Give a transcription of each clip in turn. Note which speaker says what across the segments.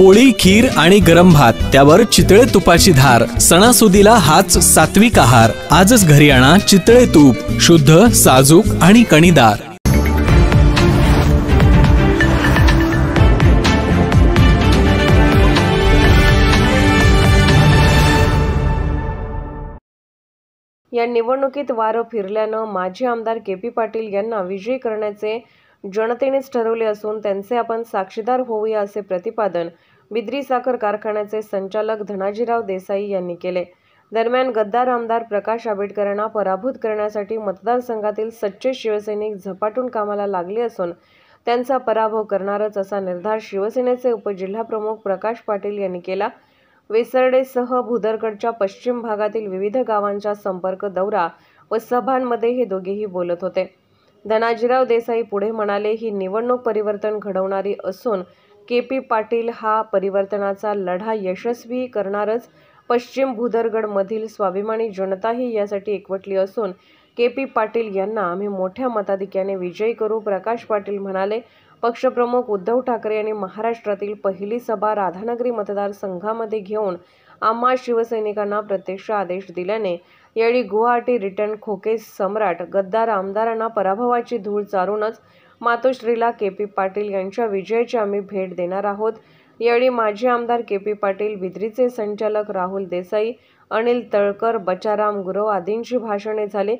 Speaker 1: पोळी, खीर आणि गरम भात, त्यावर चितळे तुपाची धार। सणासुदीला हाच सात्विक आहार। आजच घरी आणा चितळे तूप, शुद्ध, साजूक आणि कणीदार।
Speaker 2: या निवडणुकीत वारं फिरल्यानं माजी आमदार के.पी. पाटील यांना विजयी करण्याचे जनतेनेच ठरवले असून त्यांचे आपण साक्षीदार होऊया असे प्रतिपादन बिद्री साखर कारखान्याचे संचालक धनाजीराव देसाई यांनी केले। दरम्यान गद्दार आमदार प्रकाश आंबेडकरांना पराभूत करण्यासाठी मतदारसंघातील सच्चे शिवसैनिक झपाटून कामाला लागले असून त्यांचा पराभव करणारच असा निर्धार शिवसेनेचे उपजिल्हाप्रमुख प्रकाश पाटील यांनी केला। वेसर्डेसह भुदरगडच्या पश्चिम भागातील विविध गावांच्या संपर्क दौरा व सभांमध्ये हे दोघेही बोलत होते। धनाजीराव देसाई पुढे म्हणाले, ही निवडणूक परिवर्तन घडवणारी असून के.पी. पाटील हा परिवर्तनाचा लढा यशस्वी करणारच। पश्चिम भुदरगडमधील स्वाभिमानी जनताही यासाठी एकवटली असून के.पी. पाटील यांना आम्ही मोठ्या मताधिक्याने विजयी करू। प्रकाश पाटील म्हणाले, पक्षप्रमुख उद्धव ठाकरे यांनी महाराष्ट्रातील पहिली सभा राधानगरी मतदारसंघामध्ये घेऊन आम्हा शिवसैनिकांना प्रत्यक्ष आदेश दिल्याने यावेळी गुवाहाटी रिटर्न खोके सम्राट गद्दार आमदारांना पराभवाची धूळ चारूनच मातोश्रीला के.पी. पाटील यांच्या विजयाची आम्ही भेट देणार आहोत। यावेळी माजी आमदार के.पी. पाटील, बिद्रीचे संचालक राहुल देसाई, अनिल तळकर, बचाराम गुरव आदींची भाषणे झाले।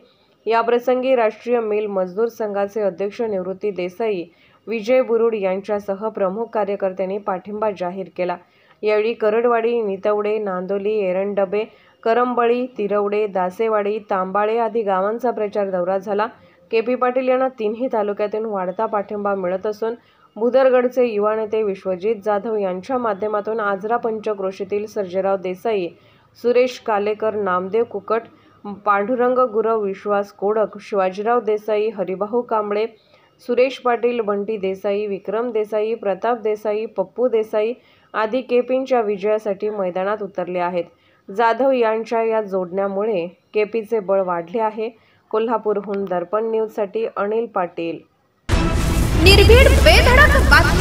Speaker 2: याप्रसंगी राष्ट्रीय मिल मजदूर संघाचे अध्यक्ष निवृत्ती देसाई, विजय बुरुड यांच्यासह प्रमुख कार्यकर्त्यांनी पाठिंबा जाहीर केला। यावेळी करडवाडी, नितवडे, नांदोली, एरंडबे, करंबळी, तिरवडे, दासेवाडी, तांबाळे आदी गावांचा प्रचार दौरा झाला। के.पी. पाटील यांना तिन्ही तालुक्यातून वाढता पाठिंबा मिळत असून भुदरगडचे युवा नेते विश्वजित जाधव यांच्या माध्यमातून आजरा पंचक्रोशीतील सर्जेराव देसाई, सुरेश कालेकर, नामदेव कुकट, पांडुरंग गुरव, विश्वास कोडक, शिवाजीराव देसाई, हरिभाऊ कांबळे, सुरेश पाटील, बंटी देसाई, विक्रम देसाई, प्रताप देसाई, पप्पू देसाई आदी के.पींच्या विजयासाठी मैदानात उतरले आहेत। जाधव यांच्या या जोडण्यामुळे के.पीचे बळ वाढले आहे। कोल्हापूरहून दर्पण न्यूजसाठी अनिल पाटील।
Speaker 3: निर्भीड बेधडक बातमी